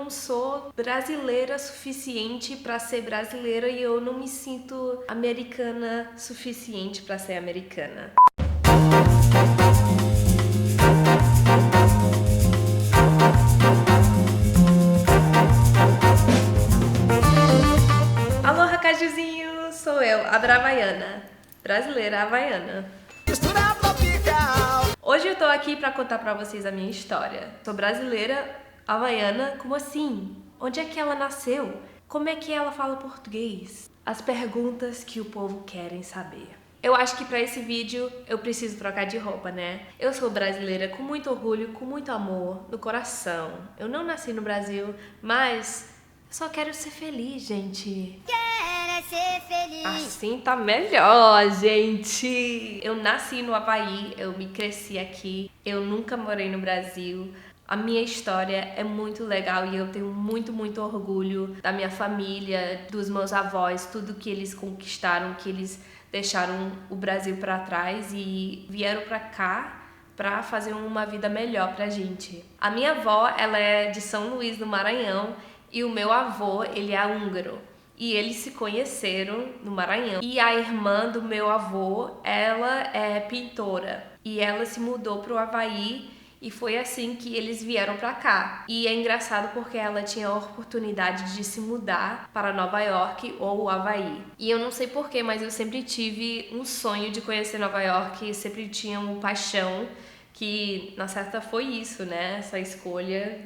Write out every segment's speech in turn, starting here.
não sou brasileira suficiente para ser brasileira e eu não me sinto americana suficiente para ser americana. Aloha, cajuzinho! Sou eu, a Bravaiana, brasileira havaiana. Hoje eu tô aqui pra contar pra vocês a minha história. Sou brasileira havaiana, como assim? Onde é que ela nasceu? Como é que ela fala português? As perguntas que o povo querem saber. Eu acho que pra esse vídeo eu preciso trocar de roupa, né? Eu sou brasileira com muito orgulho, com muito amor no coração. Eu não nasci no Brasil, mas eu só quero ser feliz, gente. Ser feliz. Assim tá melhor, gente. Eu nasci no Havaí, eu me cresci aqui, eu nunca morei no Brasil. A minha história é muito legal e eu tenho muito orgulho da minha família, dos meus avós, tudo que eles conquistaram, que eles deixaram o Brasil pra trás e vieram pra cá pra fazer uma vida melhor pra gente. A minha avó, ela é de São Luís, no Maranhão, e o meu avô, ele é húngaro. E eles se conheceram no Maranhão. E a irmã do meu avô, ela é pintora. E ela se mudou pro Havaí e foi assim que eles vieram pra cá. E é engraçado porque ela tinha a oportunidade de se mudar para Nova York ou o Havaí. E eu não sei porquê, mas eu sempre tive um sonho de conhecer Nova York. Sempre tinha uma paixão que, na certa, foi isso, né? Essa escolha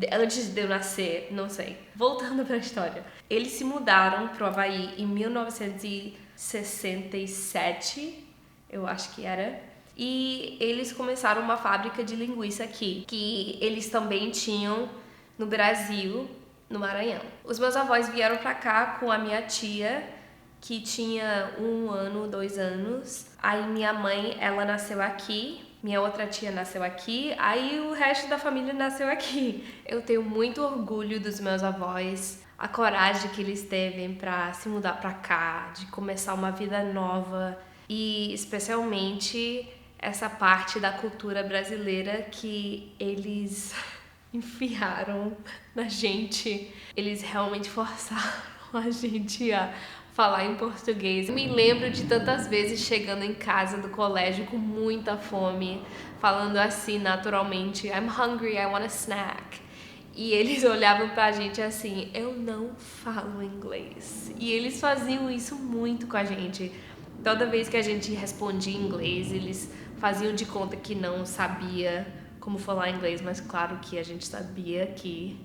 antes de eu nascer, não sei. Voltando pra história. Eles se mudaram pro Havaí em 1967, eu acho que era. E eles começaram uma fábrica de linguiça aqui, que eles também tinham no Brasil, no Maranhão. Os meus avós vieram pra cá com a minha tia, que tinha 1 ano, 2 anos. Aí minha mãe, ela nasceu aqui. Minha outra tia nasceu aqui, aí o resto da família nasceu aqui. Eu tenho muito orgulho dos meus avós, a coragem que eles teve pra se mudar pra cá, de começar uma vida nova e especialmente essa parte da cultura brasileira que eles enfiaram na gente. Eles realmente forçaram a gente a falar em português. Eu me lembro de tantas vezes chegando em casa do colégio com muita fome, falando assim naturalmente, I'm hungry, I want a snack. E eles olhavam pra gente assim, eu não falo inglês. E eles faziam isso muito com a gente. Toda vez que a gente respondia em inglês, eles faziam de conta que não sabia como falar inglês, mas claro que a gente sabia que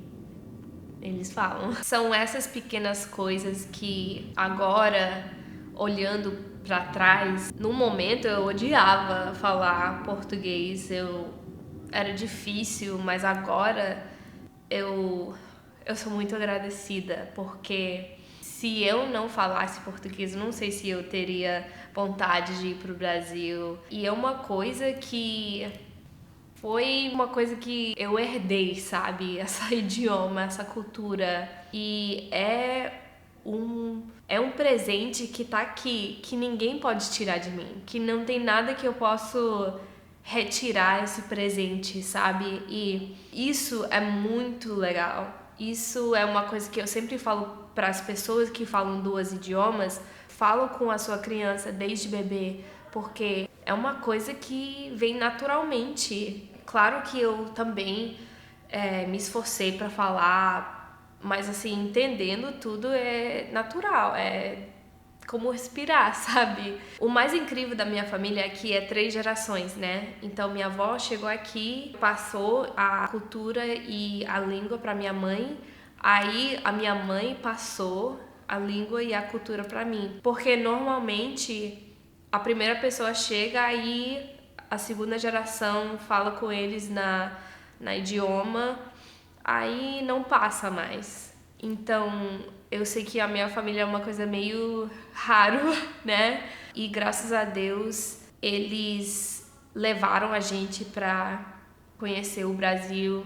eles falam. São essas pequenas coisas que agora, olhando pra trás, no momento eu odiava falar português, era difícil, mas agora eu sou muito agradecida, porque se eu não falasse português, eu não sei se eu teria vontade de ir pro Brasil. E é uma coisa que foi uma coisa que eu herdei, sabe? Esse idioma, essa cultura. E é um presente que tá aqui, que ninguém pode tirar de mim. Que não tem nada que eu possa retirar esse presente, sabe? E isso é muito legal. Isso é uma coisa que eu sempre falo para as pessoas que falam 2 idiomas. Fala com a sua criança desde bebê, porque é uma coisa que vem naturalmente. Claro que eu também me esforcei para falar, mas assim, entendendo tudo é natural, é como respirar, sabe? O mais incrível da minha família aqui é 3 gerações, né? Então minha avó chegou aqui, passou a cultura e a língua para minha mãe, aí a minha mãe passou a língua e a cultura para mim. Porque normalmente a primeira pessoa chega, aí a segunda geração fala com eles na idioma, aí não passa mais. Então, eu sei que a minha família é uma coisa meio raro, né? E graças a Deus, eles levaram a gente pra conhecer o Brasil,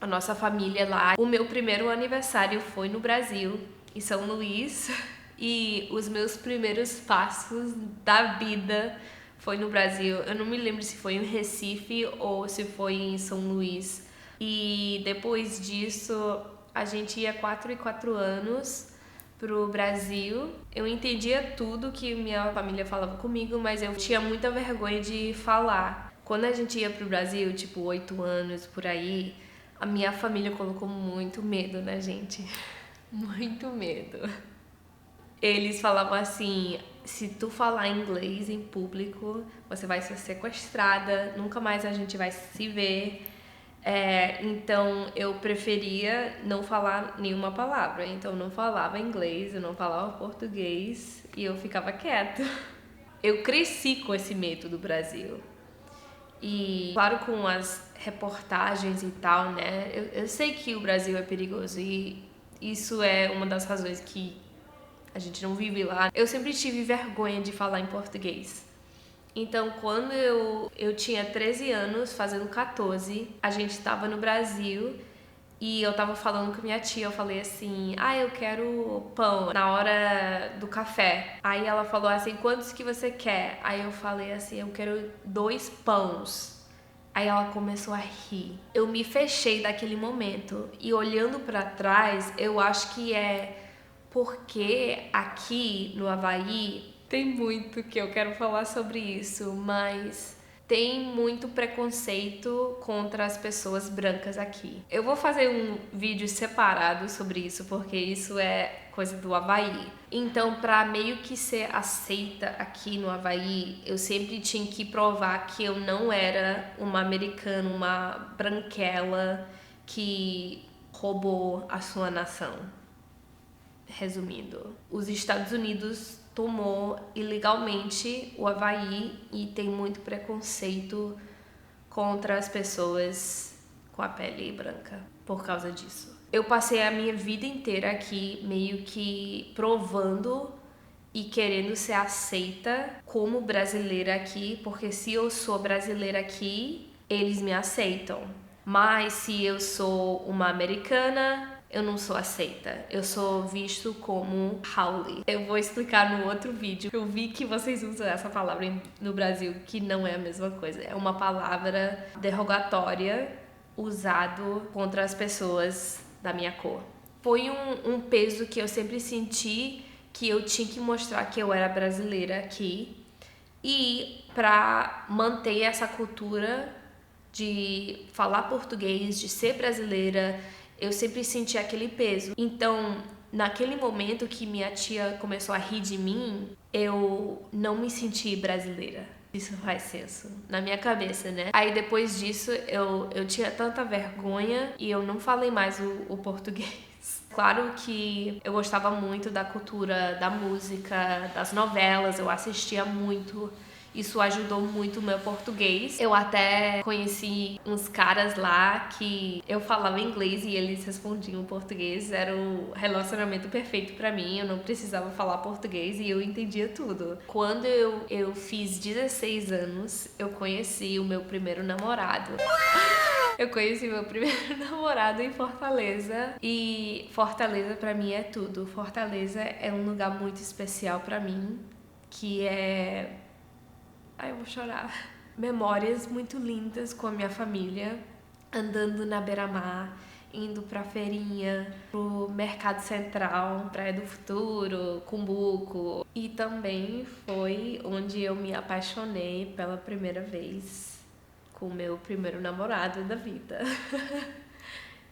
a nossa família lá. O meu primeiro aniversário foi no Brasil, em São Luís, e os meus primeiros passos da vida foi no Brasil. Eu não me lembro se foi em Recife ou se foi em São Luís, E depois disso, a gente ia 4 e 4 anos pro Brasil. Eu entendia tudo que minha família falava comigo, mas eu tinha muita vergonha de falar. Quando a gente ia pro Brasil, tipo 8 anos por aí, a minha família colocou muito medo na gente. Muito medo. Eles falavam assim: se tu falar inglês em público, você vai ser sequestrada, nunca mais a gente vai se ver. Então eu preferia não falar nenhuma palavra. Então eu não falava inglês, eu não falava português e eu ficava quieta. Eu cresci com esse medo do Brasil. E claro, com as reportagens e tal, né? Eu sei que o Brasil é perigoso e isso é uma das razões que a gente não vive lá. Eu sempre tive vergonha de falar em português. Então, quando eu tinha 13 anos, fazendo 14, a gente estava no Brasil e eu tava falando com minha tia, eu falei assim: eu quero pão na hora do café. Aí ela falou assim: quantos que você quer? Aí eu falei assim: eu quero 2 pães. Aí ela começou a rir. Eu me fechei daquele momento e olhando pra trás, eu acho que é porque aqui no Havaí tem muito que eu quero falar sobre isso, mas tem muito preconceito contra as pessoas brancas aqui. Eu vou fazer um vídeo separado sobre isso, porque isso é coisa do Havaí. Então, pra meio que ser aceita aqui no Havaí, eu sempre tinha que provar que eu não era uma americana, uma branquela que roubou a sua nação. Resumindo, os Estados Unidos tomou ilegalmente o Havaí e tem muito preconceito contra as pessoas com a pele branca por causa disso. Eu passei a minha vida inteira aqui meio que provando e querendo ser aceita como brasileira aqui, porque se eu sou brasileira aqui, eles me aceitam. Mas se eu sou uma americana, eu não sou aceita. Eu sou visto como haole. Eu vou explicar no outro vídeo. Eu vi que vocês usam essa palavra no Brasil, que não é a mesma coisa. É uma palavra derrogatória usado contra as pessoas da minha cor. Foi um peso que eu sempre senti, que eu tinha que mostrar que eu era brasileira aqui. E para manter essa cultura de falar português, de ser brasileira, eu sempre senti aquele peso. Então, naquele momento que minha tia começou a rir de mim, eu não me senti brasileira. Isso faz senso na minha cabeça, né? Aí depois disso, eu tinha tanta vergonha e eu não falei mais o português. Claro que eu gostava muito da cultura, da música, das novelas, eu assistia muito. Isso ajudou muito o meu português. Eu até conheci uns caras lá que eu falava inglês e eles respondiam português. Era o relacionamento perfeito pra mim. Eu não precisava falar português e eu entendia tudo. Quando eu fiz 16 anos, eu conheci o meu primeiro namorado. Eu conheci meu primeiro namorado em Fortaleza e Fortaleza pra mim é tudo. Fortaleza é um lugar muito especial pra mim, que é... eu vou chorar. Memórias muito lindas com a minha família, andando na beira-mar, indo pra feirinha, pro Mercado Central, Praia do Futuro, Cumbuco. E também foi onde eu me apaixonei pela primeira vez com o meu primeiro namorado da vida.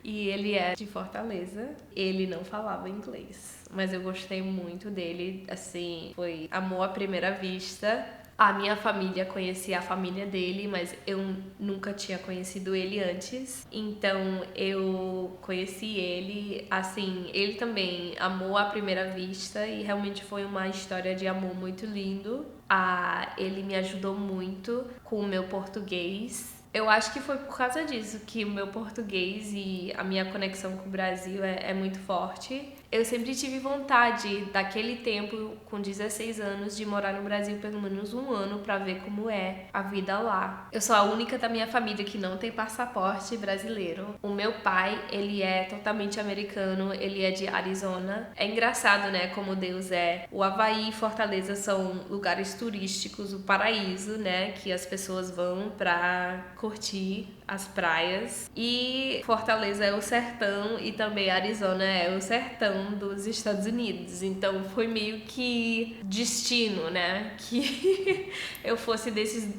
E ele é de Fortaleza. Ele não falava inglês, mas eu gostei muito dele, assim, foi amor à primeira vista. A minha família conhecia a família dele, mas eu nunca tinha conhecido ele antes. Então eu conheci ele, assim, ele também amou à primeira vista e realmente foi uma história de amor muito lindo. Ele me ajudou muito com o meu português. Eu acho que foi por causa disso que o meu português e a minha conexão com o Brasil é muito forte. Eu sempre tive vontade, daquele tempo, com 16 anos, de morar no Brasil pelo menos um ano pra ver como é a vida lá. Eu sou a única da minha família que não tem passaporte brasileiro. O meu pai, ele é totalmente americano, ele é de Arizona. É engraçado, né, como Deus é. O Havaí e Fortaleza são lugares turísticos, o paraíso, né, que as pessoas vão pra curtir as praias. E Fortaleza é o sertão e também Arizona é o sertão dos Estados Unidos. Então foi meio que destino, né? Que eu fosse desses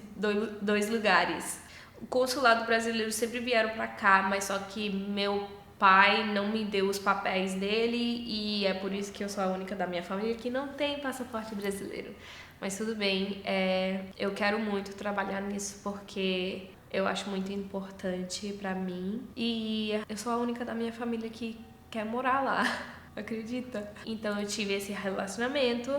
dois lugares. O consulado brasileiro sempre vieram pra cá, mas só que meu pai não me deu os papéis dele e é por isso que eu sou a única da minha família que não tem passaporte brasileiro. Mas tudo bem, eu quero muito trabalhar nisso porque eu acho muito importante pra mim e eu sou a única da minha família que quer morar lá, acredita? Então eu tive esse relacionamento.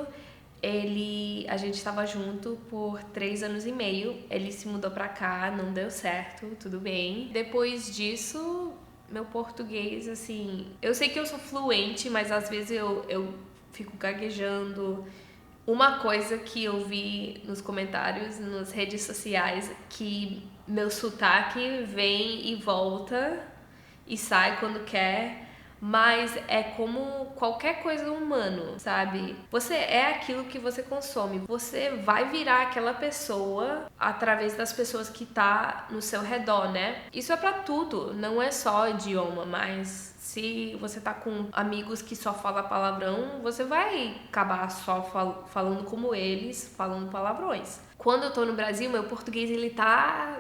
A gente estava junto por 3 anos e meio. Ele se mudou pra cá, não deu certo, tudo bem. Depois disso, meu português, assim, eu sei que eu sou fluente, mas às vezes eu fico gaguejando. Uma coisa que eu vi nos comentários, nas redes sociais, que meu sotaque vem e volta e sai quando quer. Mas é como qualquer coisa humano, sabe? Você é aquilo que você consome. Você vai virar aquela pessoa através das pessoas que tá no seu redor, né? Isso é pra tudo, não é só idioma, mas se você tá com amigos que só falam palavrão, você vai acabar só falando como eles, falando palavrões. Quando eu tô no Brasil, meu português ele tá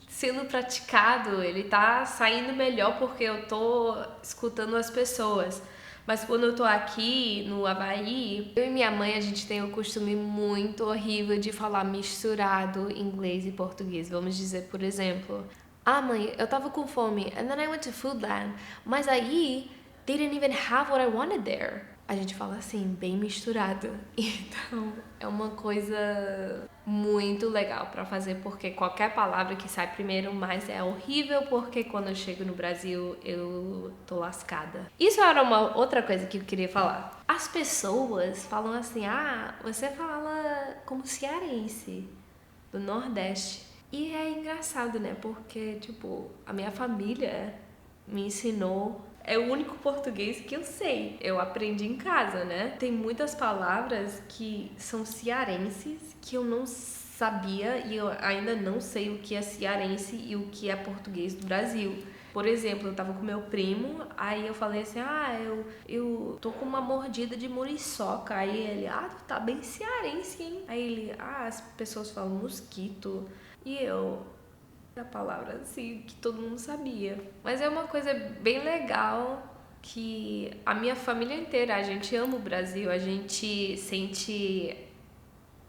sendo praticado, ele tá saindo melhor porque eu tô escutando as pessoas. Mas quando eu tô aqui no Havaí, eu e minha mãe, a gente tem o costume muito horrível de falar misturado inglês e português. Vamos dizer, por exemplo, mãe, eu tava com fome, and then I went to Foodland, mas aí they didn't even have what I wanted there. A gente fala assim, bem misturado. Então, é uma coisa muito legal pra fazer, porque qualquer palavra que sai primeiro, mas é horrível, porque quando eu chego no Brasil, eu tô lascada. Isso era uma outra coisa que eu queria falar. As pessoas falam assim, você fala como cearense, do Nordeste. E é engraçado, né? Porque, tipo, a minha família me ensinou. É o único português que eu sei. Eu aprendi em casa, né? Tem muitas palavras que são cearenses que eu não sabia e eu ainda não sei o que é cearense e o que é português do Brasil. Por exemplo, eu tava com meu primo, aí eu falei assim, eu tô com uma mordida de muriçoca. Aí ele, tu tá bem cearense, hein? Aí ele, as pessoas falam mosquito. E a palavra assim, que todo mundo sabia. Mas é uma coisa bem legal que a minha família inteira, a gente ama o Brasil, a gente sente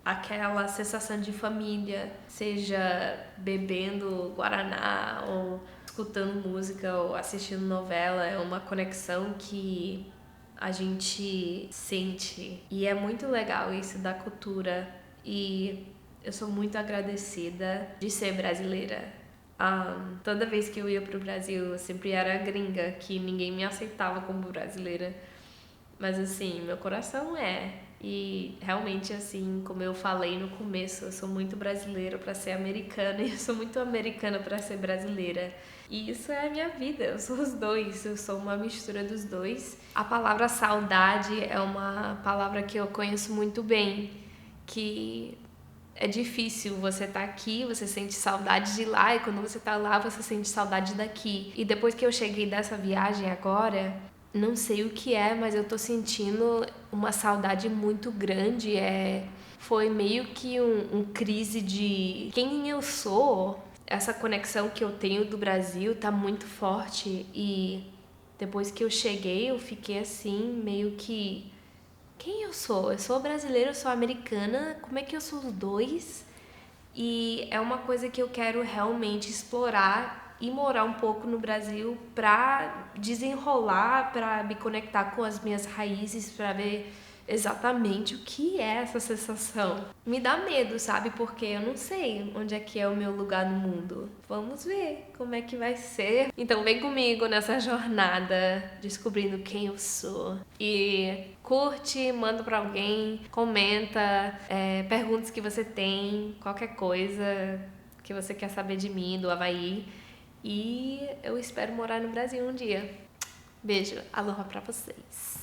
aquela sensação de família, seja bebendo guaraná ou escutando música ou assistindo novela, é uma conexão que a gente sente e é muito legal isso da cultura e eu sou muito agradecida de ser brasileira. Toda vez que eu ia pro Brasil, eu sempre era gringa, que ninguém me aceitava como brasileira. Mas assim, meu coração é. E realmente, assim, como eu falei no começo, eu sou muito brasileira pra ser americana e eu sou muito americana pra ser brasileira. E isso é a minha vida, eu sou os dois, eu sou uma mistura dos dois. A palavra saudade é uma palavra que eu conheço muito bem, que é difícil, você tá aqui, você sente saudade de lá, e quando você tá lá, você sente saudade daqui. E depois que eu cheguei dessa viagem agora, não sei o que é, mas eu tô sentindo uma saudade muito grande. Foi meio que um crise de quem eu sou. Essa conexão que eu tenho do Brasil tá muito forte. E depois que eu cheguei, eu fiquei assim, meio que... Quem eu sou? Eu sou brasileira, eu sou americana, como é que eu sou os dois? E é uma coisa que eu quero realmente explorar e morar um pouco no Brasil pra desenrolar, pra me conectar com as minhas raízes, pra ver exatamente o que é essa sensação. Me dá medo, sabe? Porque eu não sei onde é que é o meu lugar no mundo. Vamos ver como é que vai ser. Então vem comigo nessa jornada, descobrindo quem eu sou. E curte, manda pra alguém, comenta, perguntas que você tem, qualquer coisa que você quer saber de mim, do Havaí. E eu espero morar no Brasil um dia. Beijo, aloha pra vocês.